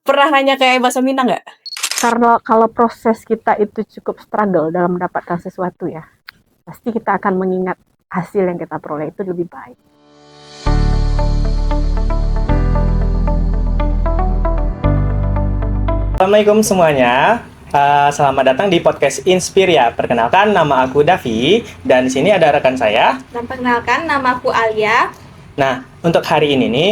Pernah nanya ke bahasa Minang nggak? Karena kalau proses kita itu cukup struggle dalam mendapatkan sesuatu ya, pasti kita akan mengingat hasil yang kita peroleh itu lebih baik. Assalamualaikum semuanya. Selamat datang di podcast Inspiria. Perkenalkan, nama aku Davi dan di sini ada rekan saya. Dan perkenalkan, nama aku Alia. Nah, untuk hari ini nih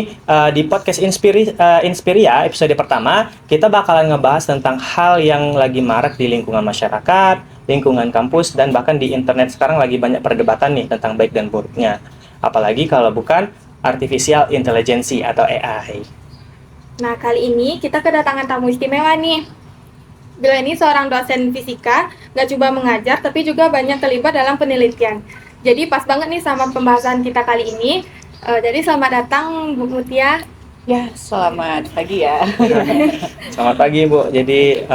di podcast Inspiria episode pertama kita bakalan ngebahas tentang hal yang lagi marak di lingkungan masyarakat, lingkungan kampus, dan bahkan di internet sekarang lagi banyak perdebatan nih tentang baik dan buruknya. Apalagi kalau bukan artificial intelligence atau AI. Nah, kali ini kita kedatangan tamu istimewa nih. Beliau ini seorang dosen fisika, nggak cuma mengajar, tapi juga banyak terlibat dalam penelitian. Jadi pas banget nih sama pembahasan kita kali ini. Jadi selamat datang Bu Mutia. Ya, selamat pagi ya. Selamat pagi Bu. Jadi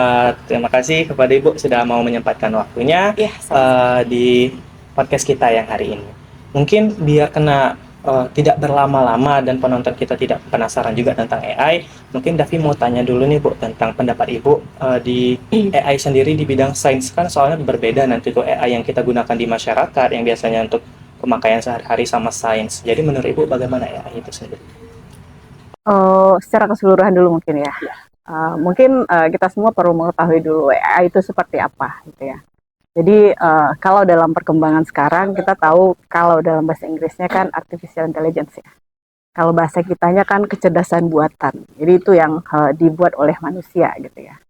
terima kasih kepada Ibu sudah mau menyempatkan waktunya di podcast kita yang hari ini. Mungkin biar tidak berlama-lama dan penonton kita tidak penasaran juga tentang AI, mungkin Davi mau tanya dulu nih Bu tentang pendapat Ibu di AI sendiri di bidang sains. Kan soalnya berbeda nanti tuh AI yang kita gunakan di masyarakat yang biasanya untuk pemakaian sehari-hari sama sains. Jadi menurut Ibu bagaimana AI itu sendiri? Secara keseluruhan dulu mungkin ya. Mungkin kita semua perlu mengetahui dulu AI itu seperti apa gitu ya. Jadi kalau dalam perkembangan sekarang kita tahu kalau dalam bahasa Inggrisnya kan artificial intelligence ya. Kalau bahasa kitanya kan kecerdasan buatan. Jadi itu yang dibuat oleh manusia gitu ya.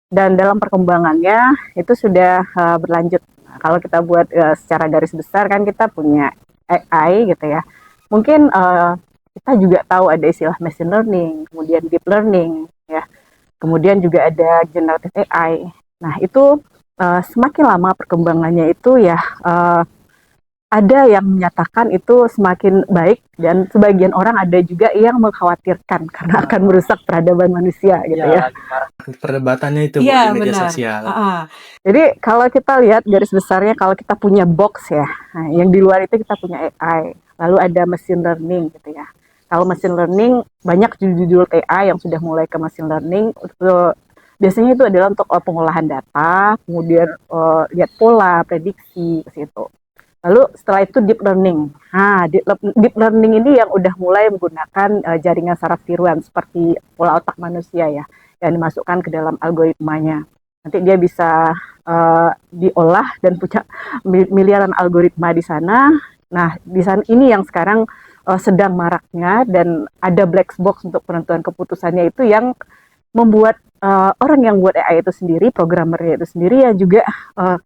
Dan dalam perkembangannya itu sudah berlanjut. Kalau kita buat secara garis besar kan kita punya AI gitu ya. Mungkin kita juga tahu ada istilah machine learning, kemudian deep learning ya. Kemudian juga ada generative AI. Nah, itu semakin lama perkembangannya itu ya ada yang menyatakan itu semakin baik dan sebagian orang ada juga yang mengkhawatirkan karena akan merusak peradaban manusia gitu ya. Perdebatannya itu Iya, di media benar. sosial. Jadi kalau kita lihat garis besarnya kalau kita punya box ya, nah, yang di luar itu kita punya AI, lalu ada machine learning gitu ya. Kalau machine learning banyak judul-judul AI yang sudah mulai ke machine learning. Biasanya itu adalah untuk pengolahan data, kemudian lihat pola, prediksi ke situ. Lalu setelah itu deep learning. Nah, deep learning ini yang udah mulai menggunakan jaringan saraf tiruan seperti pola otak manusia ya, yang dimasukkan ke dalam algoritmanya. Nanti dia bisa diolah dan punya miliaran algoritma di sana. Nah, di sana ini yang sekarang sedang maraknya dan ada black box untuk penentuan keputusannya itu yang membuat orang yang buat AI itu sendiri, programmernya itu sendiri ya juga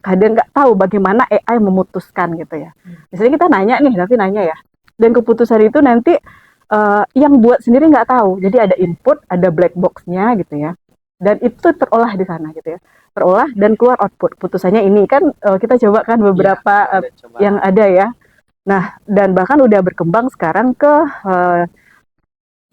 kadang nggak tahu bagaimana AI memutuskan gitu ya. Misalnya kita nanya nih, tapi nanya ya, dan keputusan itu nanti yang buat sendiri nggak tahu. Jadi ada input, ada black box-nya gitu ya, dan itu terolah di sana gitu ya, terolah dan keluar output. Putusannya ini kan kita coba kan beberapa yang ada ya. Nah, dan bahkan udah berkembang sekarang ke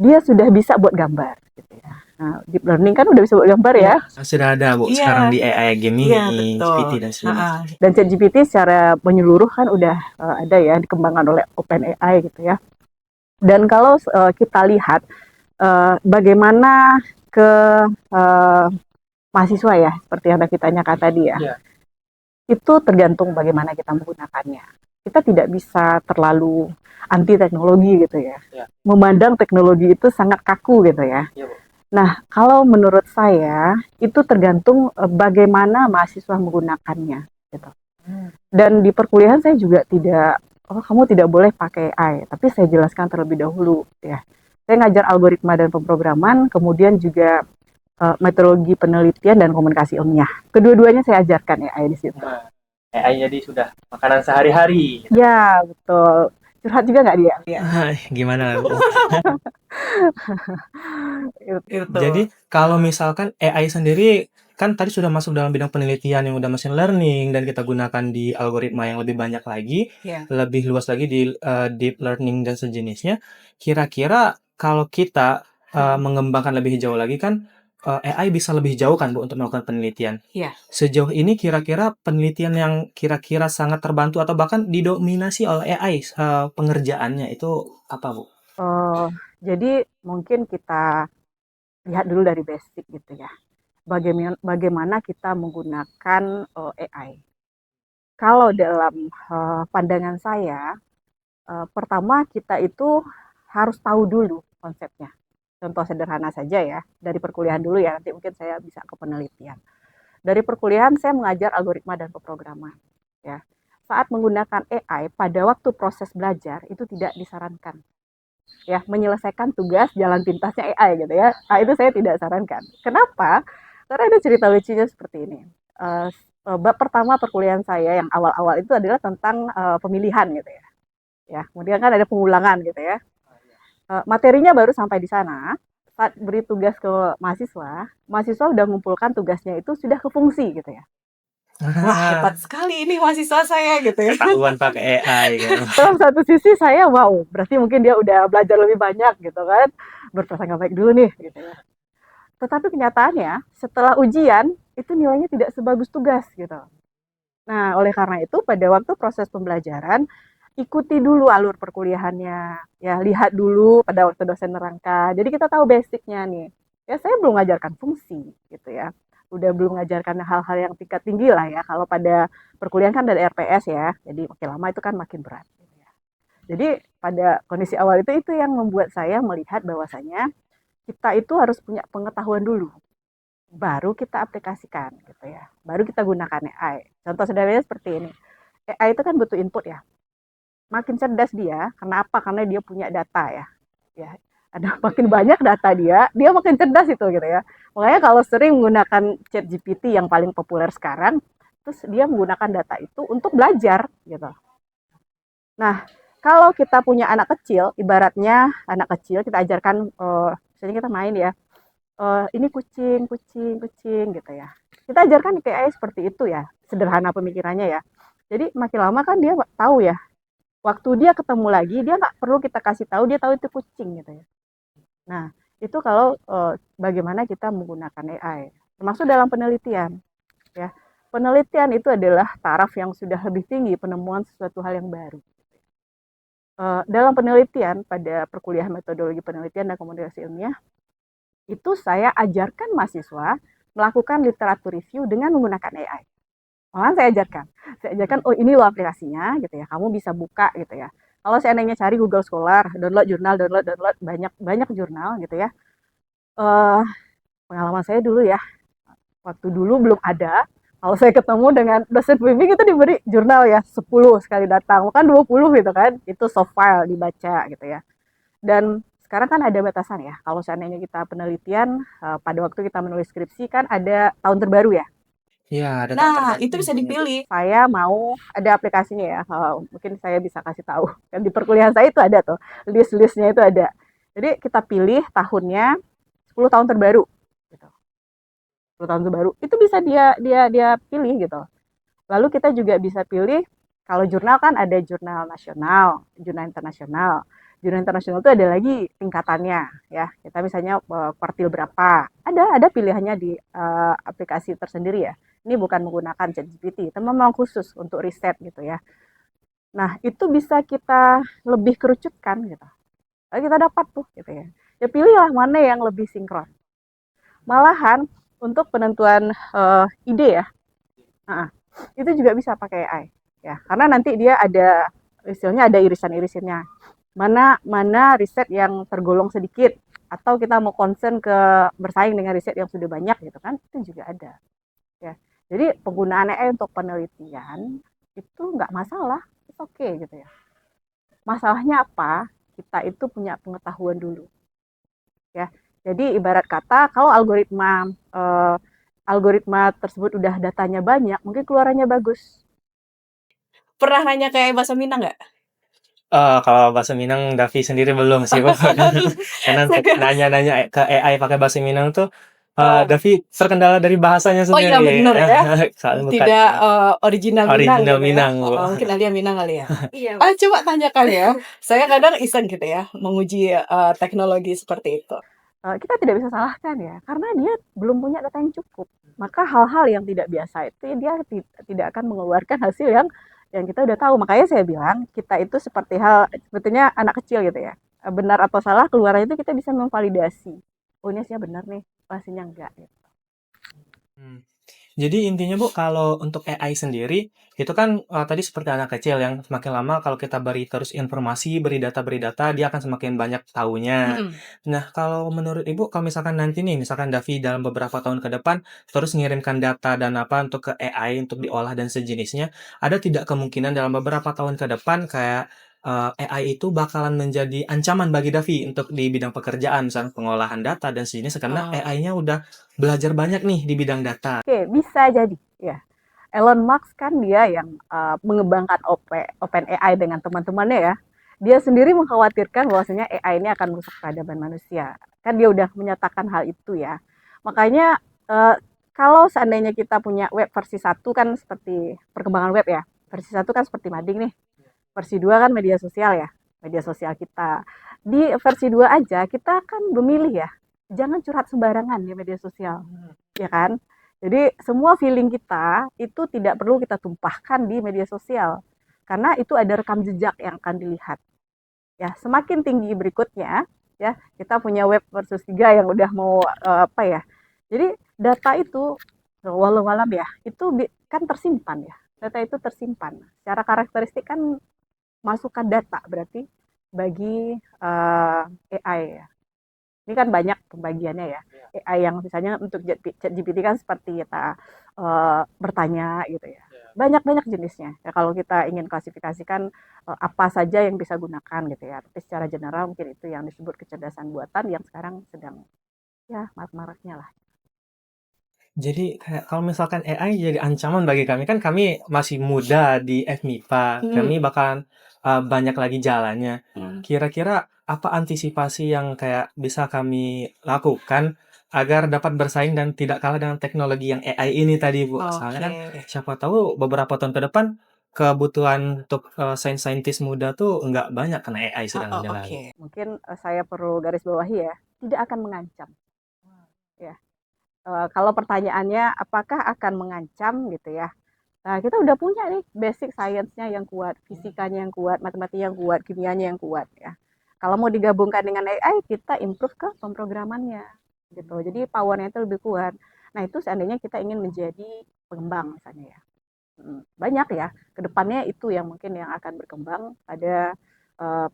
dia sudah bisa buat gambar gitu ya. Nah, deep learning kan udah bisa buat gambar ya. Sudah ada Bu sekarang di AI Gemini, GPT dan sebagainya. Dan ChatGPT secara menyeluruh kan udah ada ya dikembangkan oleh OpenAI gitu ya. Dan kalau kita lihat bagaimana ke mahasiswa ya, seperti yang kita tanyakan tadi ya. Itu tergantung bagaimana kita menggunakannya. Kita tidak bisa terlalu anti teknologi gitu ya. Memandang teknologi itu sangat kaku gitu ya. Nah, kalau menurut saya itu tergantung bagaimana mahasiswa menggunakannya gitu. Dan di perkuliahan saya juga tidak, kamu tidak boleh pakai AI, tapi saya jelaskan terlebih dahulu ya. Saya ngajar algoritma dan pemrograman, kemudian juga metodologi penelitian dan komunikasi ilmiah. Kedua-duanya saya ajarkan AI di situ. AI jadi sudah makanan sehari-hari. Ya, betul. Curhat juga nggak dia? Gimana Bu? Jadi kalau misalkan AI sendiri kan tadi sudah masuk dalam bidang penelitian yang udah machine learning dan kita gunakan di algoritma yang lebih banyak lagi, lebih luas lagi di deep learning dan sejenisnya. Kira-kira kalau kita mengembangkan lebih jauh lagi kan AI bisa lebih jauh kan Bu untuk melakukan penelitian. Sejauh ini kira-kira penelitian yang kira-kira sangat terbantu atau bahkan didominasi oleh AI pengerjaannya itu apa Bu? Jadi mungkin kita lihat dulu dari basic gitu ya. Bagaimana kita menggunakan AI. Kalau dalam pandangan saya, pertama kita itu harus tahu dulu konsepnya. Contoh sederhana saja ya, dari perkuliahan dulu ya, nanti mungkin saya bisa ke penelitian. Dari perkuliahan saya mengajar algoritma dan pemrograman. Ya. Saat menggunakan AI, pada waktu proses belajar itu tidak disarankan. Ya, menyelesaikan tugas jalan pintasnya AI gitu ya. Nah, itu saya tidak sarankan. Kenapa? Karena ada cerita lucunya seperti ini. Bab pertama perkuliahan saya yang awal-awal itu adalah tentang pemilihan gitu ya. Ya, kemudian kan ada pengulangan gitu ya. Materinya baru sampai di sana. Saat beri tugas ke mahasiswa, mahasiswa udah mengumpulkan tugasnya itu sudah ke fungsi gitu ya. Wah, hebat sekali ini mahasiswa saya gitu ya. Ketahuan pakai AI kan. Dalam satu sisi saya wow, berarti mungkin dia udah belajar lebih banyak gitu kan. Berprasangka baik dulu nih gitu ya. Tetapi kenyataannya setelah ujian itu nilainya tidak sebagus tugas gitu. Nah, oleh karena itu pada waktu proses pembelajaran ikuti dulu alur perkuliahannya, ya lihat dulu pada waktu dosen nerangkan. Jadi kita tahu basicnya nih. Ya saya belum mengajarkan fungsi gitu ya. Udah belum mengajarkan hal-hal yang tingkat tinggi lah ya. Kalau pada perkuliahan kan ada RPS ya. Jadi makin lama itu kan makin berat. Gitu ya. Jadi pada kondisi awal itu yang membuat saya melihat bahwasanya kita itu harus punya pengetahuan dulu. Baru kita aplikasikan gitu ya. Baru kita gunakan AI. Contoh sederhananya seperti ini. AI itu kan butuh input ya. Makin cerdas dia, kenapa? Karena dia punya data ya. Ya, ada makin banyak data dia makin cerdas itu gitu ya. Makanya kalau sering menggunakan ChatGPT yang paling populer sekarang, terus dia menggunakan data itu untuk belajar gitu. Nah, kalau kita punya anak kecil, ibaratnya anak kecil kita ajarkan, misalnya kita main ya, ini kucing, kucing, kucing gitu ya. Kita ajarkan ke AI seperti itu ya, sederhana pemikirannya ya. Jadi makin lama kan dia tahu ya, waktu dia ketemu lagi, dia nggak perlu kita kasih tahu, dia tahu itu kucing gitu ya. Nah, itu kalau bagaimana kita menggunakan AI, termasuk dalam penelitian. Ya, penelitian itu adalah taraf yang sudah lebih tinggi penemuan sesuatu hal yang baru. Dalam penelitian pada perkuliahan metodologi penelitian dan komunikasi ilmiah, itu saya ajarkan mahasiswa melakukan literatur review dengan menggunakan AI. Malahan saya ajarkan, oh ini loh aplikasinya gitu ya, kamu bisa buka gitu ya. Kalau seandainya cari Google Scholar, download jurnal, download banyak jurnal gitu ya. Pengalaman saya dulu ya, waktu dulu belum ada. Kalau saya ketemu dengan dosen pembimbing itu diberi jurnal ya 10 sekali datang, bukan 20 gitu kan. Itu soft file dibaca gitu ya. Dan sekarang kan ada batasan ya. Kalau seandainya kita penelitian, pada waktu kita menulis skripsi kan ada tahun terbaru ya. Iya, ada Nah, itu bisa dipilih. Saya mau ada aplikasinya ya. Mungkin saya bisa kasih tahu. Kan di perkuliahan saya itu ada tuh, list-listnya itu ada. Jadi kita pilih tahunnya 10 tahun terbaru gitu. 10 tahun terbaru. Itu bisa dia pilih gitu. Lalu kita juga bisa pilih kalau jurnal kan ada jurnal nasional, jurnal internasional. Jurnal internasional itu ada lagi tingkatannya ya. Kita misalnya kuartil berapa. Ada pilihannya di aplikasi tersendiri ya. Ini bukan menggunakan ChatGPT, tapi memang khusus untuk riset gitu ya. Nah, itu bisa kita lebih kerucutkan gitu. Lalu kita dapat tuh gitu ya. Ya pilihlah mana yang lebih sinkron. Malahan untuk penentuan ide ya. Itu juga bisa pakai AI ya. Karena nanti dia ada istilahnya ada irisan-irisannya. Mana riset yang tergolong sedikit atau kita mau concern ke bersaing dengan riset yang sudah banyak gitu kan, itu juga ada ya. Jadi penggunaan AI untuk penelitian itu nggak masalah, itu oke gitu ya. Masalahnya apa? Kita itu punya pengetahuan dulu ya. Jadi ibarat kata kalau algoritma tersebut udah datanya banyak, mungkin keluarannya bagus. Pernah nanya kayak bahasa Minang nggak? Kalau bahasa Minang Davi sendiri belum sih, Pak. Karena nanya-nanya ke AI pakai bahasa Minang tuh, Davi terkendala dari bahasanya Oh iya sendiri. bener ya. Soalnya bukan Tidak original Minang original gitu Minang, ya. Bu. Mungkin Alia Minang kali ya. Iya. Coba tanyakan ya. Saya kadang iseng gitu ya, menguji teknologi seperti itu. Kita tidak bisa salahkan ya, karena dia belum punya data yang cukup. Maka hal-hal yang tidak biasa itu dia tidak akan mengeluarkan hasil yang kita udah tahu. Makanya saya bilang kita itu sebetulnya anak kecil gitu ya. Benar atau salah keluarannya itu kita bisa memvalidasi. oh ini hasilnya benar nih, oh hasilnya enggak gitu. Hmm. Jadi intinya Bu, kalau untuk AI sendiri, itu kan tadi seperti anak kecil yang semakin lama kalau kita beri terus informasi, beri data, dia akan semakin banyak tahunya. Mhm. Nah, kalau menurut Ibu, kalau misalkan nanti nih, misalkan Davi dalam beberapa tahun ke depan, terus ngirimkan data dan apa untuk ke AI untuk diolah dan sejenisnya, ada tidak kemungkinan dalam beberapa tahun ke depan kayak AI itu bakalan menjadi ancaman bagi Davi untuk di bidang pekerjaan, misalnya pengolahan data dan sejenisnya, karena Oh. AI-nya udah belajar banyak nih di bidang data. Oke, bisa jadi ya. Elon Musk kan dia yang mengembangkan OpenAI dengan teman-temannya ya. Dia sendiri mengkhawatirkan bahwasanya AI ini akan merusak peradaban manusia. Kan dia udah menyatakan hal itu ya. Makanya kalau seandainya kita punya web versi 1 kan seperti perkembangan web ya. Versi 1 kan seperti mading nih. Versi 2 kan media sosial ya. Media sosial kita. Di versi 2 aja kita kan memilih ya. Jangan curhat sembarangan di media sosial. Ya kan? Jadi semua feeling kita itu tidak perlu kita tumpahkan di media sosial. Karena itu ada rekam jejak yang akan dilihat. Ya, semakin tinggi berikutnya, ya, kita punya web versus 3 yang udah mau apa ya. Jadi data itu walau alam ya, itu kan tersimpan ya. Data itu tersimpan. Secara karakteristik kan masukkan data berarti bagi AI ya. Ini kan banyak pembagiannya ya. AI yang misalnya untuk ChatGPT kan seperti kita bertanya gitu ya. Banyak-banyak jenisnya. Ya kalau kita ingin klasifikasikan apa saja yang bisa gunakan gitu ya. Tapi secara general mungkin itu yang disebut kecerdasan buatan yang sekarang sedang ya marak-maraknya lah. Jadi kayak kalau misalkan AI jadi ancaman bagi kami, kan kami masih muda di FMIPA, kami bakalan banyak lagi jalannya. Kira-kira apa antisipasi yang kayak bisa kami lakukan agar dapat bersaing dan tidak kalah dengan teknologi yang AI ini tadi, Bu? Soalnya kan Oke. siapa tahu beberapa tahun ke depan kebutuhan untuk sains-saintis muda tuh nggak banyak karena AI Oh, sedang oh, berjalan. oke. Mungkin saya perlu garis bawahi ya, tidak akan mengancam. Ya. Kalau pertanyaannya apakah akan mengancam gitu ya. Nah, kita udah punya nih basic science-nya yang kuat, fisikanya yang kuat, matematika yang kuat, kimianya yang kuat ya. Kalau mau digabungkan dengan AI, kita improve ke pemrogramannya gitu. Jadi power-nya itu lebih kuat. Nah, itu seandainya kita ingin menjadi pengembang misalnya ya. Banyak ya, kedepannya itu yang mungkin yang akan berkembang pada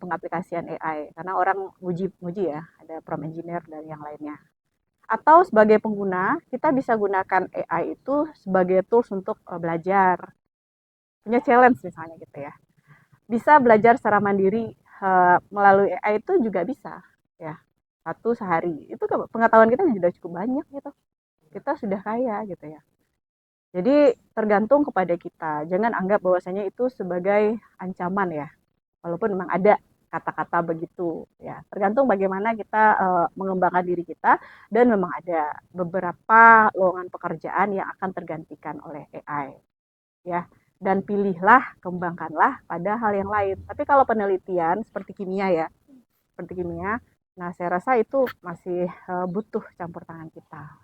pengaplikasian AI. Karena orang nguji ya, ada prompt engineer dan yang lainnya. Atau sebagai pengguna, kita bisa gunakan AI itu sebagai tools untuk belajar. Punya challenge misalnya gitu ya. Bisa belajar secara mandiri melalui AI itu juga bisa ya. Satu sehari. Itu pengetahuan kita sudah cukup banyak gitu. Kita sudah kaya gitu ya. Jadi tergantung kepada kita. Jangan anggap bahwasanya itu sebagai ancaman ya. Walaupun memang ada kata-kata begitu ya, tergantung bagaimana kita mengembangkan diri kita, dan memang ada beberapa lowongan pekerjaan yang akan tergantikan oleh AI ya, dan pilihlah, kembangkanlah pada hal yang lain. Tapi kalau penelitian seperti kimia ya, seperti kimia, nah saya rasa itu masih butuh campur tangan kita.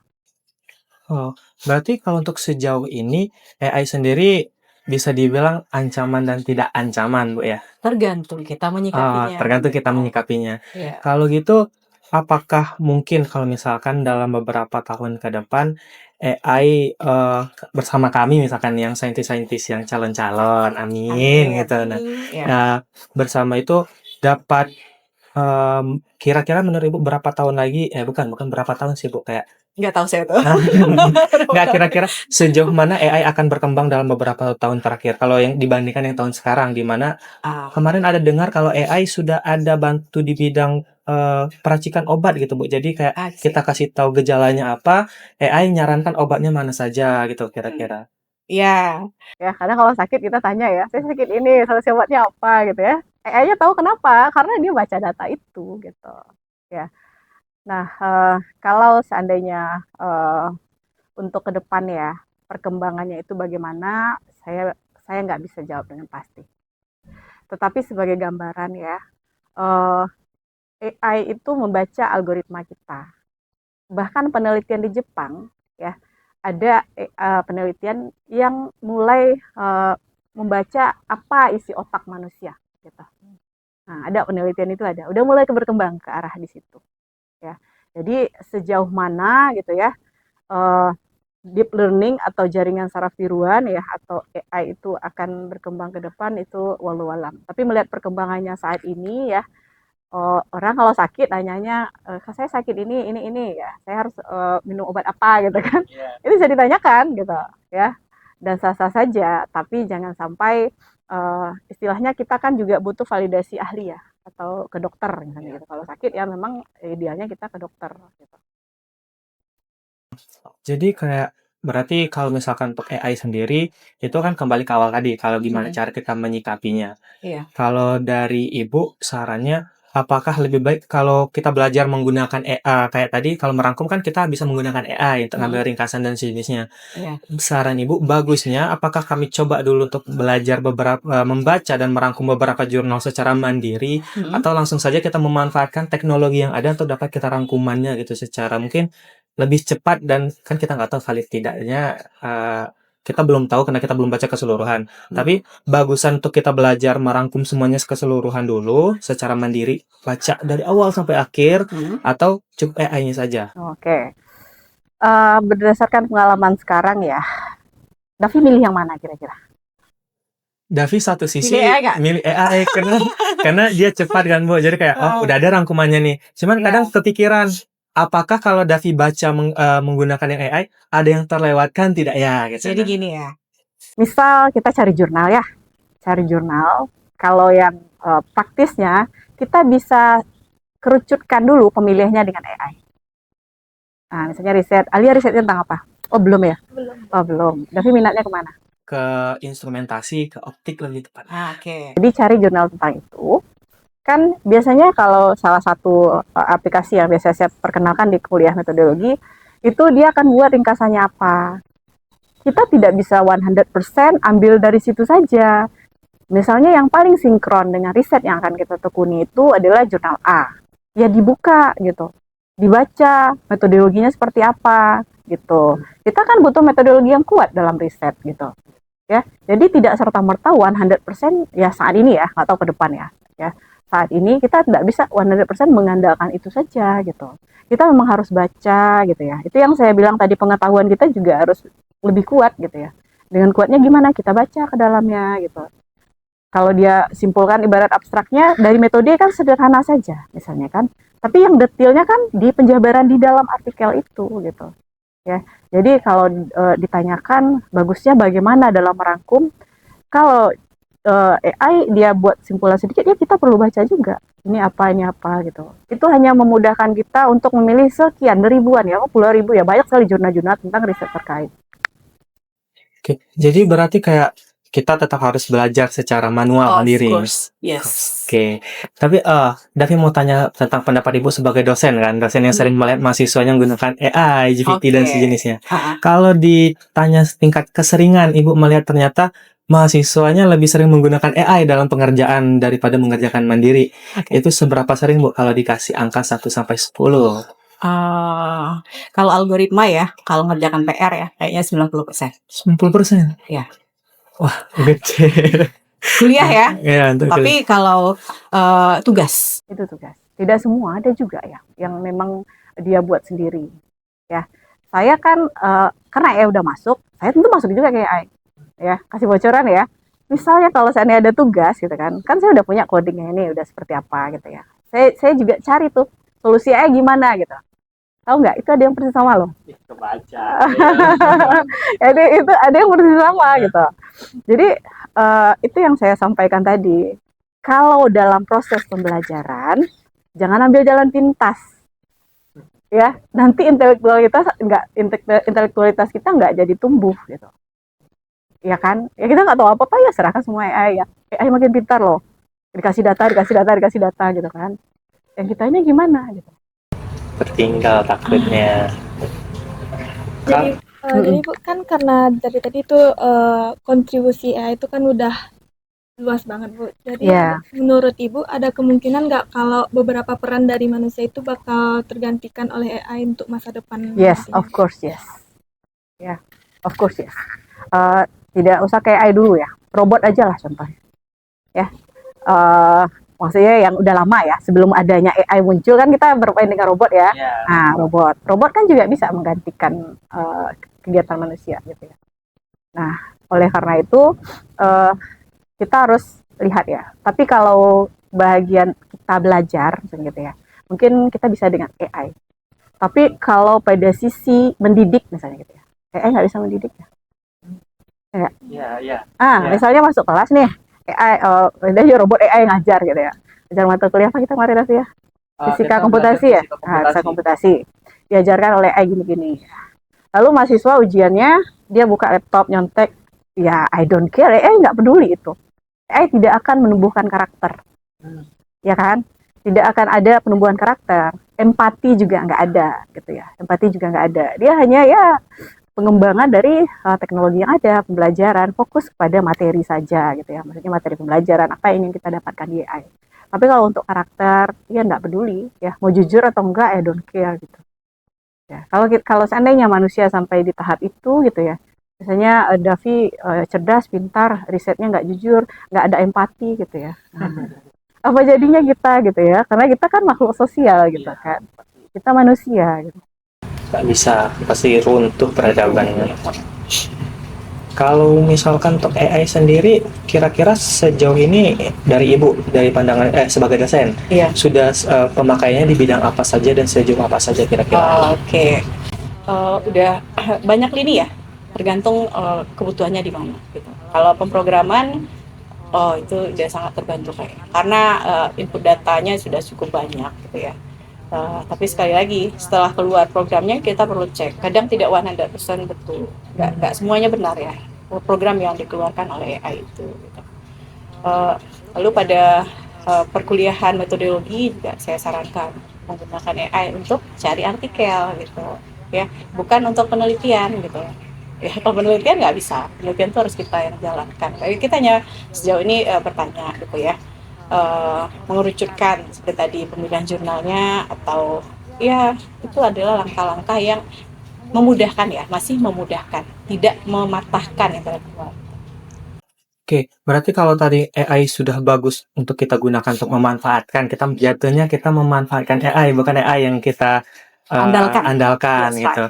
Oh, berarti kalau untuk sejauh ini AI sendiri bisa dibilang ancaman dan tidak ancaman, Bu ya? Tergantung kita menyikapinya. Tergantung kita menyikapinya. Iya. Kalau gitu, apakah mungkin kalau misalkan dalam beberapa tahun ke depan AI bersama kami misalkan yang saintis-saintis yang calon-calon, amin Amin. gitu. Nah, Ya. bersama itu dapat kira-kira menurut Ibu berapa tahun lagi? Bukan berapa tahun sih Bu, kayak Nggak tahu saya tuh. nggak, kira-kira sejauh mana AI akan berkembang dalam beberapa tahun terakhir? Kalau yang dibandingkan yang tahun sekarang, di mana kemarin ada dengar kalau AI sudah ada bantu di bidang peracikan obat gitu Bu. Jadi kayak Asik. kita kasih tahu gejalanya apa, AI nyarankan obatnya mana saja gitu kira-kira. Ya. Ya, kadang kalau sakit kita tanya ya, saya sakit ini, solusi obatnya apa gitu ya. AI-nya tahu kenapa? Karena dia baca data itu gitu. Ya. Nah, kalau seandainya untuk ke depan ya, perkembangannya itu bagaimana, saya nggak bisa jawab dengan pasti. Tetapi sebagai gambaran ya, AI itu membaca algoritma kita. Bahkan penelitian di Jepang ya, ada penelitian yang mulai membaca apa isi otak manusia gitu. Nah, ada penelitian itu, udah mulai berkembang ke arah di situ ya. Jadi sejauh mana gitu ya deep learning atau jaringan saraf tiruan ya atau AI itu akan berkembang ke depan itu walau alam. Tapi melihat perkembangannya saat ini ya, orang kalau sakit nanyanya, saya sakit ini ya, saya harus minum obat apa gitu kan? Itu bisa ditanyakan gitu ya, dan sah-sah saja. Tapi jangan sampai istilahnya kita kan juga butuh validasi ahli ya atau ke dokter misalnya gitu. Kalau sakit ya memang idealnya kita ke dokter gitu. Jadi kayak berarti kalau misalkan untuk AI sendiri itu kan kembali ke awal tadi, kalau gimana cara kita menyikapinya. Iya. Kalau dari Ibu sarannya apakah lebih baik kalau kita belajar menggunakan AI kayak tadi kalau merangkum kan kita bisa menggunakan AI untuk ngambil ringkasan dan sejenisnya. Iya. Saran Ibu bagusnya apakah kami coba dulu untuk belajar membaca dan merangkum beberapa jurnal secara mandiri atau langsung saja kita memanfaatkan teknologi yang ada untuk dapat kita rangkumannya gitu secara mungkin lebih cepat dan kan kita nggak tahu valid tidaknya kita belum tahu karena kita belum baca keseluruhan. Tapi bagusan untuk kita belajar merangkum semuanya keseluruhan dulu secara mandiri, baca dari awal sampai akhir atau cukup AI-nya saja. Oke. Berdasarkan pengalaman sekarang ya, Davi milih yang mana kira-kira? Davi satu sisi Milih AI nggak? milih AI karena dia cepat kan Bu. Jadi kayak udah ada rangkumannya nih. Cuman kadang kepikiran apakah kalau Davi baca menggunakan yang AI ada yang terlewatkan tidak ya gitu. Jadi gini ya. Misal kita cari jurnal ya. Cari jurnal. Kalau yang praktisnya kita bisa kerucutkan dulu pemilihnya dengan AI. Nah, misalnya Alia risetnya tentang apa? Oh, belum ya? Belum. Oh, belum. Davi minatnya kemana? Ke instrumentasi, ke optik lebih tepat. Oke. Jadi cari jurnal tentang itu. Kan biasanya kalau salah satu aplikasi yang biasa saya perkenalkan di kuliah metodologi, itu dia akan buat ringkasannya apa. Kita tidak bisa 100% ambil dari situ saja. Misalnya yang paling sinkron dengan riset yang akan kita tekuni itu adalah jurnal A. Ya dibuka gitu. Dibaca metodologinya seperti apa gitu. Kita kan butuh metodologi yang kuat dalam riset gitu. Ya, jadi tidak serta-merta 100% ya saat ini ya, nggak tahu ke depan ya. Saat ini kita tidak bisa 100% mengandalkan itu saja gitu. Kita memang harus baca gitu ya. Itu yang saya bilang tadi, pengetahuan kita juga harus lebih kuat gitu ya. Dengan kuatnya gimana? Kita baca ke dalamnya gitu. Kalau dia simpulkan ibarat abstraknya dari metode kan sederhana saja misalnya kan. Tapi yang detailnya kan di penjabaran di dalam artikel itu gitu. Ya. Jadi kalau ditanyakan bagusnya bagaimana dalam merangkum, kalau AI dia buat simpulan sedikit ya kita perlu baca juga. Ini apa gitu. Itu hanya memudahkan kita untuk memilih sekian ribuan ya, puluhan ribu ya, banyak sekali jurnal-jurnal tentang riset terkait. Oke, jadi berarti kayak kita tetap harus belajar secara manual sendiri. Of course, yes. Oke, tapi Davi mau tanya tentang pendapat Ibu sebagai dosen kan, dosen yang sering melihat mahasiswanya menggunakan AI, GPT dan sejenisnya. Kalau ditanya tingkat keseringan Ibu melihat ternyata mahasiswanya lebih sering menggunakan AI dalam pengerjaan daripada mengerjakan mandiri. Itu seberapa sering Bu kalau dikasih angka 1 sampai 10? Kalau algoritma ya, kalau ngerjakan PR ya, kayaknya 90%. 90%? Iya. Wah, gede. Kuliah ya. Ya, tapi kalau tugas. Itu tugas. Tidak semua, ada juga ya yang memang dia buat sendiri. Ya, saya kan karena AI udah masuk, saya tentu masuk juga kayak AI. Ya, kasih bocoran ya. Misalnya kalau saya ada tugas gitu kan saya udah punya codingnya ini udah seperti apa gitu ya. Saya juga cari tuh solusi AI gimana gitu. Tahu nggak? Itu ada yang persis sama loh. Kebaca. Jadi itu ada yang persis sama gitu. Jadi itu yang saya sampaikan tadi. Kalau dalam proses pembelajaran jangan ambil jalan pintas. Ya, nanti intelektualitas kita nggak jadi tumbuh gitu. Ya kan? Ya kita nggak tahu apa-apa ya serahkan semua AI ya. AI makin pintar loh. Dikasih data gitu kan. Yang kita ini gimana gitu. Tertinggal takutnya. Jadi Bu, kan karena dari tadi itu kontribusi AI itu kan udah luas banget Bu. Jadi menurut Ibu ada kemungkinan nggak kalau beberapa peran dari manusia itu bakal tergantikan oleh AI untuk masa depan? Yes, of course yes. Ya, of course yes. Tidak usah kayak AI dulu ya. Robot aja lah contohnya. Ya. Maksudnya yang udah lama ya, sebelum adanya AI muncul kan kita bermain dengan robot ya. Nah, robot kan juga bisa menggantikan kegiatan manusia gitu ya. Nah, oleh karena itu kita harus lihat ya. Tapi kalau bagian kita belajar gitu ya, mungkin kita bisa dengan AI. Tapi kalau pada sisi mendidik misalnya gitu ya, AI nggak bisa mendidik ya. Misalnya masuk kelas nih, AI, robot AI ngajar gitu ya. Ngajar mata kuliah apa kita kemarin ya? Fisika komputasi ya? Fisika komputasi. Diajarkan oleh AI gini-gini. Lalu mahasiswa ujiannya, dia buka laptop, nyontek, ya I don't care, AI nggak peduli itu. AI tidak akan menumbuhkan karakter. Ya kan? Tidak akan ada penumbuhan karakter. Empati juga nggak ada gitu ya. Empati juga nggak ada. Dia hanya ya pengembangan dari teknologi yang ada, pembelajaran, fokus kepada materi saja gitu ya. Maksudnya materi pembelajaran, apa yang ingin kita dapatkan di AI. Tapi kalau untuk karakter, dia nggak peduli ya. Mau jujur atau enggak, I don't care gitu. Ya, kalau seandainya manusia sampai di tahap itu gitu ya, misalnya Davi cerdas, pintar, risetnya nggak jujur, nggak ada empati gitu ya. Apa jadinya kita gitu ya? Karena kita kan makhluk sosial gitu kan. Kita manusia gitu. Nggak bisa, pasti runtuh peradabannya. Kalau misalkan untuk AI sendiri, kira-kira sejauh ini dari Ibu, dari pandangan sebagai dosen, sudah pemakaiannya di bidang apa saja dan sejauh apa saja kira-kira? Udah banyak lini ya, tergantung kebutuhannya di mana. Gitu. Kalau pemrograman, itu udah sangat terbantu karena input datanya sudah cukup banyak gitu ya. Tapi sekali lagi setelah keluar programnya kita perlu cek. Kadang tidak 100% betul, nggak semuanya benar ya program yang dikeluarkan oleh AI itu. Gitu. Lalu pada perkuliahan metodologi juga saya sarankan menggunakan AI untuk cari artikel gitu ya, bukan untuk penelitian gitu. Ya, kalau penelitian nggak bisa, penelitian itu harus kita yang jalankan. Tapi kita hanya sejauh ini bertanya gitu ya. Mengerucutkan seperti tadi pemilihan jurnalnya atau ya itu adalah langkah-langkah yang memudahkan ya, masih memudahkan, tidak mematahkan intelektual. Oke, berarti kalau tadi AI sudah bagus untuk kita gunakan untuk memanfaatkan, kita memanfaatkan AI, bukan AI yang kita andalkan gitu.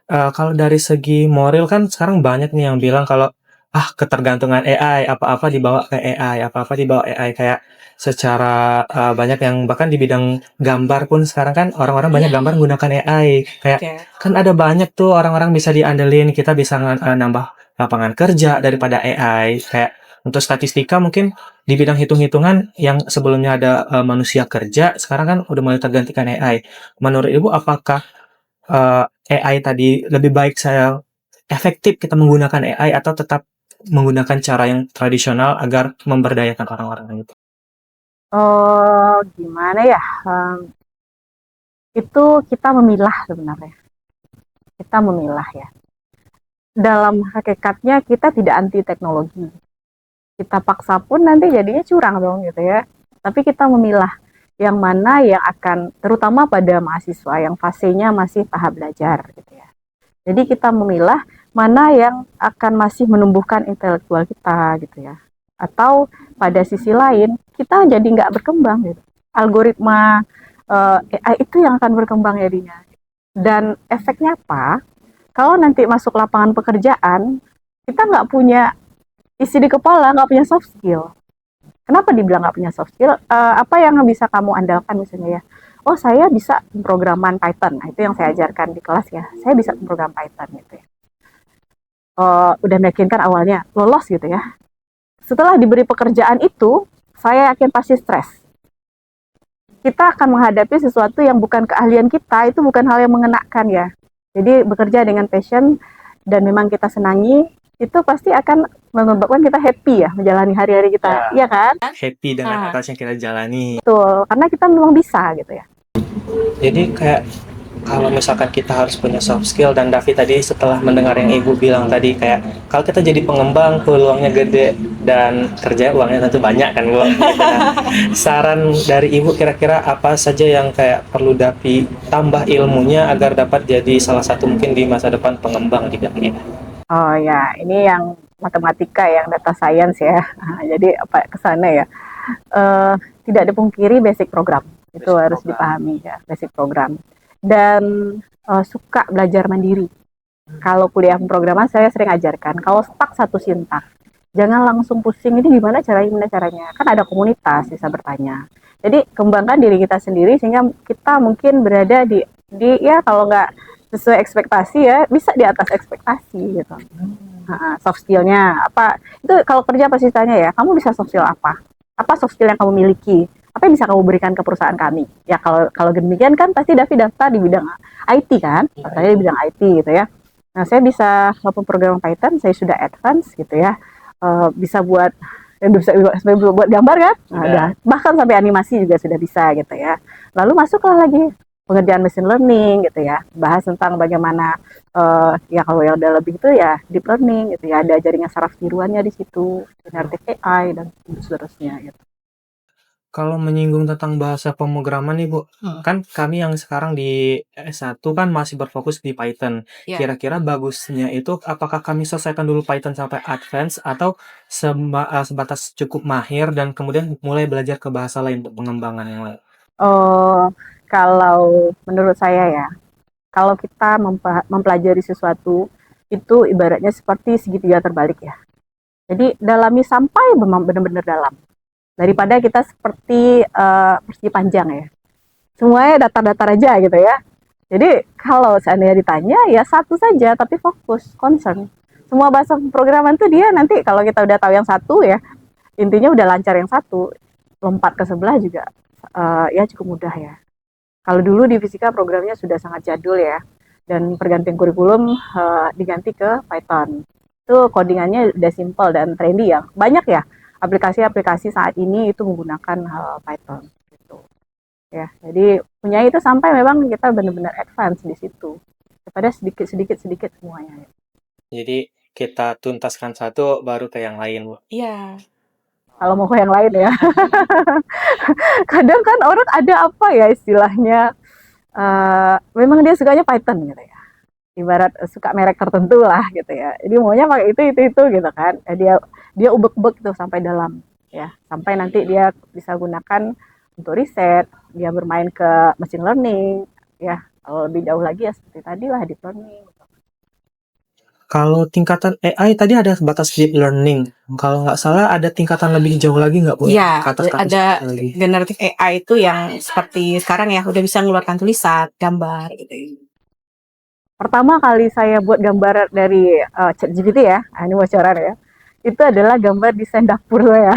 Kalau dari segi moral kan sekarang banyak nih yang bilang kalau ketergantungan AI, apa-apa dibawa ke AI, apa-apa dibawa AI, kayak secara banyak yang bahkan di bidang gambar pun sekarang kan orang-orang banyak gambar menggunakan AI. Kayak kan ada banyak tuh orang-orang bisa diandelin, kita bisa nambah lapangan kerja daripada AI. Kayak untuk statistika mungkin di bidang hitung-hitungan yang sebelumnya ada manusia kerja, sekarang kan udah mulai tergantikan AI. Menurut Ibu apakah AI tadi lebih baik efektif kita menggunakan AI atau tetap menggunakan cara yang tradisional agar memberdayakan orang-orang gitu? Gimana ya? Itu kita memilah sebenarnya. Kita memilah ya. Dalam hakikatnya kita tidak anti teknologi. Kita paksa pun nanti jadinya curang dong gitu ya. Tapi kita memilah yang mana yang akan, terutama pada mahasiswa yang fasenya masih tahap belajar gitu ya. Jadi kita memilah mana yang akan masih menumbuhkan intelektual kita gitu ya. Atau pada sisi lain kita jadi nggak berkembang gitu. Algoritma AI itu yang akan berkembang jadinya. Dan efeknya apa? Kalau nanti masuk lapangan pekerjaan, kita nggak punya isi di kepala, nggak punya soft skill. Kenapa dibilang nggak punya soft skill? Apa yang bisa kamu andalkan misalnya ya? Oh, saya bisa pemrograman Python. Nah, itu yang saya ajarkan di kelas ya. Saya bisa pemrogram Python gitu ya. Udah meyakinkan awalnya, lolos gitu ya. Setelah diberi pekerjaan itu, saya yakin pasti stres. Kita akan menghadapi sesuatu yang bukan keahlian kita, itu bukan hal yang mengenakan ya. Jadi bekerja dengan passion dan memang kita senangi, itu pasti akan menyebabkan kita happy ya menjalani hari-hari kita, ya kan? Happy dengan atas yang kita jalani. Betul, karena kita memang bisa gitu ya. Jadi kayak kalau misalkan kita harus punya soft skill, dan Davi tadi setelah mendengar yang Ibu bilang tadi kayak kalau kita jadi pengembang peluangnya gede dan kerja uangnya tentu banyak kan Bu. Saran dari Ibu kira-kira apa saja yang kayak perlu Davi tambah ilmunya agar dapat jadi salah satu mungkin di masa depan pengembang di bidang ini? Oh ya, ini yang matematika, yang data science ya. Nah, jadi apa kesana ya. eh, tidak dipungkiri basic program itu Basic harus program. dipahami ya, basic program. Dan suka belajar mandiri. Kalau kuliah pemrograman saya sering ajarkan, kalau stuck satu sintak, jangan langsung pusing ini gimana caranya. Kan ada komunitas bisa bertanya. Jadi kembangkan diri kita sendiri sehingga kita mungkin berada di ya kalau nggak sesuai ekspektasi ya bisa di atas ekspektasi gitu. Soft skillnya apa? Itu kalau kerja pasti tanya ya, kamu bisa soft skill apa? Apa soft skill yang kamu miliki? Apa yang bisa kamu berikan ke perusahaan kami? Ya kalau demikian kan pasti Davi daftar di bidang IT kan, saya di bidang IT gitu ya. Nah, saya bisa walaupun program Python, saya sudah advance gitu ya. Bisa buat buat gambar kan? Nah, bahkan sampai animasi juga sudah bisa gitu ya. Lalu masuklah lagi pengerjaan machine learning gitu ya. Bahas tentang bagaimana ya kalau yang udah lebih itu ya deep learning gitu ya. Ada jaringan saraf tiruannya di situ, generative AI dan seterusnya gitu. Kalau menyinggung tentang bahasa pemrograman nih Bu, kan kami yang sekarang di S1 kan masih berfokus di Python. Ya. Kira-kira bagusnya itu apakah kami selesaikan dulu Python sampai advance atau sebatas cukup mahir dan kemudian mulai belajar ke bahasa lain untuk pengembangan yang lain? Kalau menurut saya ya, kalau kita mempelajari sesuatu itu ibaratnya seperti segitiga terbalik ya. Jadi dalami sampai benar-benar dalam. Daripada kita seperti persegi panjang ya. Semuanya datar-datar aja gitu ya. Jadi kalau seandainya ditanya ya satu saja tapi fokus, concern. Semua bahasa pemrograman tuh dia nanti kalau kita udah tahu yang satu ya, intinya udah lancar yang satu, lompat ke sebelah juga ya cukup mudah ya. Kalau dulu di fisika programnya sudah sangat jadul ya, dan pergantian kurikulum diganti ke Python. Itu codingannya udah simple dan trendy ya. Banyak ya aplikasi-aplikasi saat ini itu menggunakan Python gitu. Ya, jadi punya itu sampai memang kita benar-benar advance di situ. Daripada sedikit semuanya. Jadi kita tuntaskan satu baru ke yang lain, Bu. Iya. Kalau mau ke yang lain ya. Kadang kan orang ada apa ya istilahnya, memang dia sukanya Python gitu ya. Ibarat suka merek tertentu lah gitu ya. Jadi maunya pakai itu gitu kan. Dia ubek-ubek tuh sampai dalam ya. Sampai nanti dia bisa gunakan untuk riset, dia bermain ke machine learning ya. Kalau lebih jauh lagi ya seperti tadi lah deep learning. Kalau tingkatan AI tadi ada batas deep learning. Kalau nggak salah ada tingkatan lebih jauh lagi nggak Bu? Iya, Kata-kata ada lagi. generatif AI itu yang seperti sekarang ya udah bisa mengeluarkan tulisan, gambar gitu. Pertama kali saya buat gambar dari ChatGPT ya, ini bocoran ya. Itu adalah gambar desain dapur saya.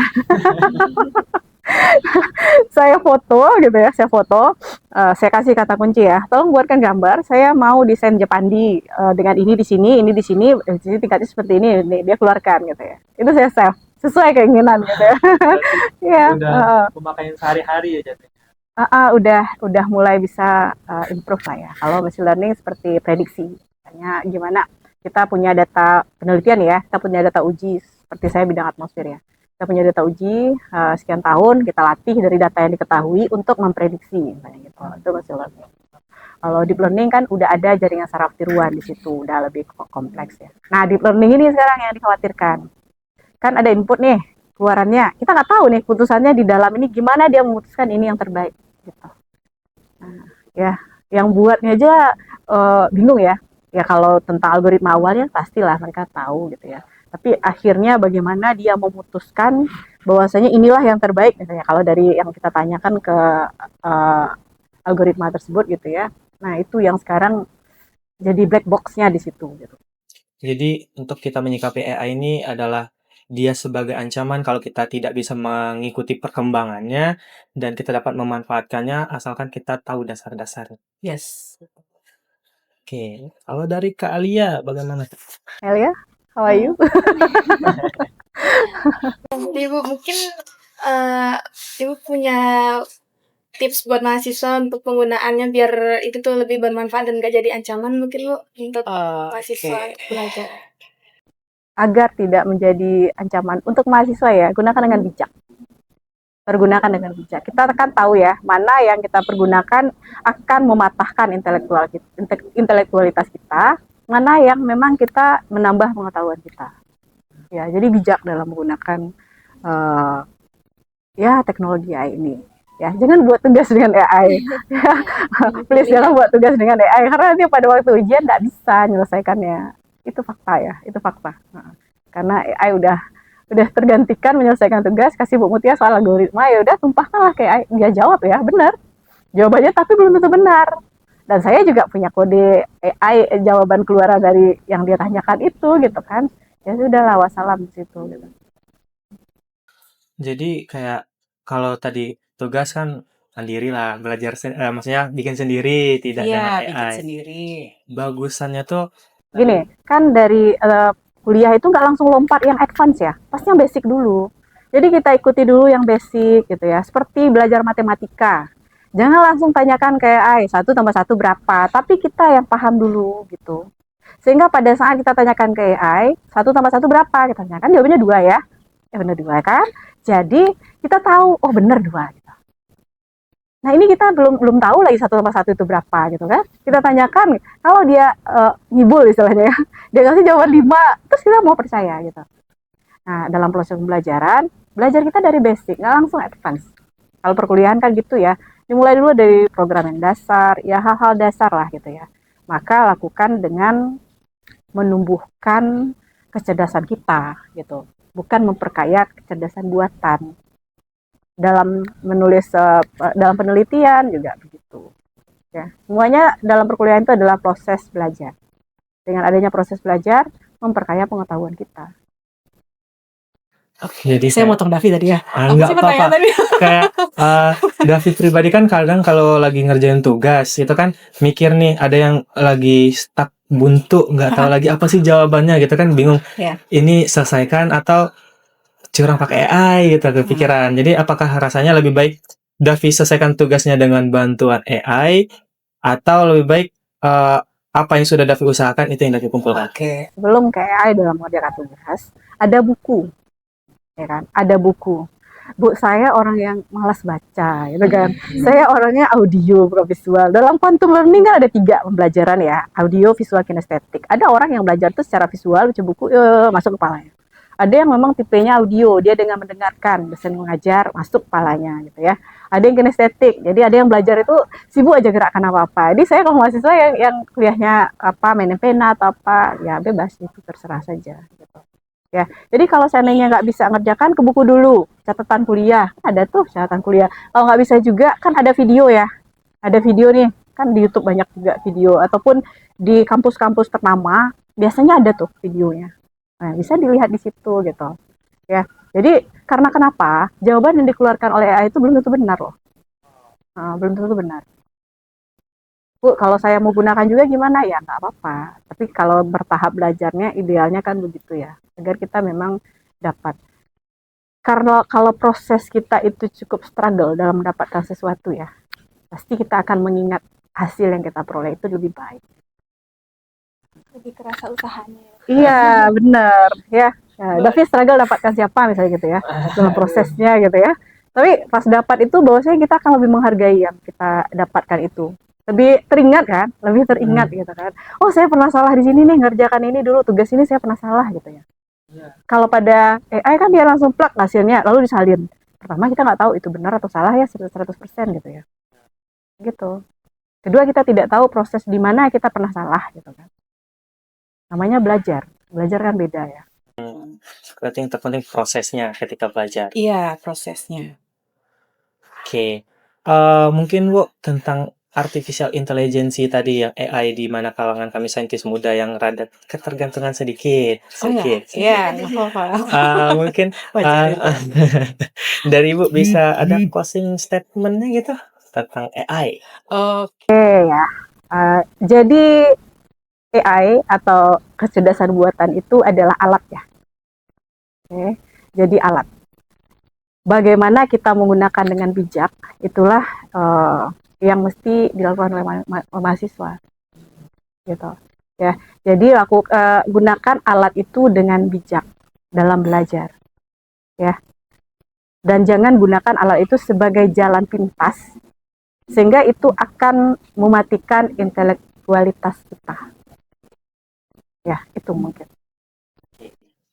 Saya foto gitu ya, saya kasih kata kunci ya, tolong buatkan gambar, saya mau desain Jepandi dengan ini di sini tingkatnya seperti ini dia keluarkan gitu ya. Itu saya save sesuai keinginan gitu ya. Ya, Udah pemakaian sehari-hari ya jadinya. udah mulai bisa improve lah ya. Kalau machine learning seperti prediksi, misalnya gimana kita punya data penelitian ya, kita punya data uji seperti saya bidang atmosfer ya. Kita punya data uji sekian tahun, kita latih dari data yang diketahui untuk memprediksi, misalnya gitu. Itu machine learning. Kalau deep learning kan udah ada jaringan saraf tiruan di situ, udah lebih kompleks ya. Nah, deep learning ini sekarang yang dikhawatirkan. Kan ada input nih, keluarannya. Kita nggak tahu nih putusannya di dalam ini gimana dia memutuskan ini yang terbaik. Gitu. Nah, ya, yang buatnya aja bingung ya. Ya kalau tentang algoritma awalnya pastilah mereka tahu gitu ya. Tapi akhirnya bagaimana dia memutuskan bahwasanya inilah yang terbaik misalnya kalau dari yang kita tanyakan ke algoritma tersebut gitu ya. Nah, itu yang sekarang jadi black box-nya di situ gitu. Jadi untuk kita menyikapi AI ini adalah dia sebagai ancaman kalau kita tidak bisa mengikuti perkembangannya dan kita dapat memanfaatkannya asalkan kita tahu dasar-dasar. Yes. Oke, kalau dari Kak Alia bagaimana? Elia, how are you? Ibu mungkin Ibu punya tips buat mahasiswa untuk penggunaannya biar itu tuh lebih bermanfaat dan gak jadi ancaman mungkin Bu untuk mahasiswa belajar. Agar tidak menjadi ancaman untuk mahasiswa ya, gunakan dengan bijak. Pergunakan dengan bijak. Kita kan tahu ya, mana yang kita pergunakan akan mematahkan intelektualitas kita, mana yang memang kita menambah pengetahuan kita. Ya, jadi bijak dalam menggunakan ya teknologi AI ini. Ya, jangan buat tugas dengan AI. Ya, please jangan buat tugas dengan AI karena nanti pada waktu ujian nggak bisa menyelesaikannya. Itu fakta ya, itu fakta. Nah, karena AI udah tergantikan menyelesaikan tugas, kasih Bu Mutia soal algoritma, ya udah tumpahkanlah ke AI. Dia jawab ya, benar. Jawabannya tapi belum tentu benar. Dan saya juga punya kode AI jawaban keluar dari yang dia tanyakan itu gitu kan. Ya sudahlah, wassalam di situ gitu. Jadi kayak kalau tadi tugas kan mandiri lah, belajar maksudnya bikin sendiri, tidak dengan Iya, bikin AI. sendiri. Bagusannya tuh Gini, kan dari kuliah itu nggak langsung lompat yang advance ya, pasti yang basic dulu. Jadi kita ikuti dulu yang basic gitu ya, seperti belajar matematika. Jangan langsung tanyakan kayak, satu tambah satu berapa, tapi kita yang paham dulu gitu. Sehingga pada saat kita tanyakan ke AI, satu tambah satu berapa, kita tanyakan jawabannya dua ya. Ya benar dua kan? Jadi kita tahu, oh benar dua. Nah ini kita belum tahu lagi satu tambah satu itu berapa gitu kan. Kita tanyakan, kalau dia ngibul istilahnya ya, dia kasih jawaban 5, terus kita mau percaya gitu. Nah dalam proses pembelajaran, belajar kita dari basic, nggak langsung advance. Kalau perkuliahan kan gitu ya, dimulai dulu dari program yang dasar, ya hal-hal dasar lah gitu ya. Maka lakukan dengan menumbuhkan kecerdasan kita gitu, bukan memperkaya kecerdasan buatan. Dalam menulis dalam penelitian juga begitu ya, semuanya dalam perkuliahan itu adalah proses belajar. Dengan adanya proses belajar memperkaya pengetahuan kita. jadi Saya motong Davi tadi ya. Apa nggak sih apa-apa. pertanyaan tadi? Kayak Davi pribadi kan kadang kalau lagi ngerjain tugas itu kan mikir nih, ada yang lagi stuck buntu, nggak tahu lagi apa sih jawabannya gitu kan, bingung. Ya. Ini selesaikan atau curang pakai AI gitu kepikiran. Jadi apakah rasanya lebih baik Davi selesaikan tugasnya dengan bantuan AI atau lebih baik apa yang sudah Davi usahakan itu yang Davi kumpulkan? Oke. Belum kayak AI dalam mengerjakan tugas, ada buku, ya kan? Ada buku. Bu, saya orang yang malas baca, gitu kan? Saya orangnya audio, visual. Dalam quantum learning kan ada 3 pembelajaran ya, audio, visual, kinestetik. Ada orang yang belajar itu secara visual, baca buku, masuk kepalanya. Ada yang memang tipenya audio, dia dengan mendengarkan, dosen mengajar, masuk kepalanya gitu ya. Ada yang kinestetik, jadi ada yang belajar itu sibuk aja gerakan apa-apa. Jadi saya kalau mahasiswa yang kuliahnya apa, mainin pena atau apa, ya bebas, itu terserah saja gitu. Ya, jadi kalau seandainya nggak bisa ngerjakan, ke buku dulu, catatan kuliah, ada tuh catatan kuliah. Kalau nggak bisa juga, kan ada video ya, ada video nih, kan di YouTube banyak juga video, ataupun di kampus-kampus ternama, biasanya ada tuh videonya. Nah, bisa dilihat di situ gitu. Ya. Jadi karena kenapa? Jawaban yang dikeluarkan oleh AI itu belum tentu benar loh. Nah, belum tentu benar. Bu, kalau saya mau gunakan juga gimana ya? Nggak apa-apa. Tapi kalau bertahap belajarnya idealnya kan begitu ya. Agar kita memang dapat. Karena kalau proses kita itu cukup struggle dalam mendapatkan sesuatu ya, pasti kita akan mengingat hasil yang kita peroleh itu lebih baik. Lebih kerasa usahanya. Iya, benar ya. Davi struggle dapatkan siapa misalnya gitu ya, dalam prosesnya gitu ya. Tapi pas dapat itu bahwasanya kita akan lebih menghargai yang kita dapatkan itu. Lebih teringat kan, lebih teringat gitu kan. Oh, saya pernah salah di sini nih, ngerjakan ini dulu, tugas ini saya pernah salah gitu ya. Kalau pada AI kan dia langsung plug hasilnya lalu disalin. Pertama kita nggak tahu itu benar atau salah ya 100% gitu ya. Gitu. Kedua kita tidak tahu proses di mana kita pernah salah gitu kan. Namanya belajar. Belajar kan beda ya. Berarti yang terpenting prosesnya ketika belajar. Iya, prosesnya. Oke. Mungkin Bu tentang artificial intelligence tadi yang AI di mana kalangan kami saintis muda yang rada ketergantungan sedikit. Iya, nggak apa-apa. Mungkin Wajar. dari Ibu bisa ada closing statement-nya gitu tentang AI. Oke ya. Jadi AI atau kecerdasan buatan itu adalah alat ya. Oke. Jadi alat. Bagaimana kita menggunakan dengan bijak, itulah yang mesti dilakukan oleh mahasiswa. Gitu. Ya. Jadi gunakan alat itu dengan bijak dalam belajar. Ya. Dan jangan gunakan alat itu sebagai jalan pintas sehingga itu akan mematikan intelektualitas kita. Ya, itu mungkin.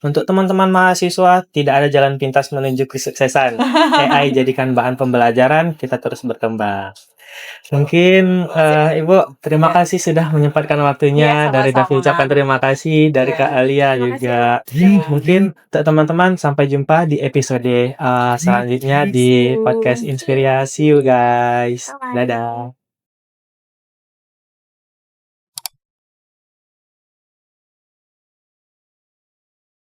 Untuk teman-teman mahasiswa, tidak ada jalan pintas menuju kesuksesan. AI jadikan bahan pembelajaran, kita terus berkembang. Mungkin Ibu, terima kasih sudah menyempatkan waktunya. Dari Davi ucapkan terima kasih, dari Kak Alia Terima juga. Mungkin untuk teman-teman sampai jumpa di episode selanjutnya di podcast Inspirasi, guys. Bye-bye. Dadah.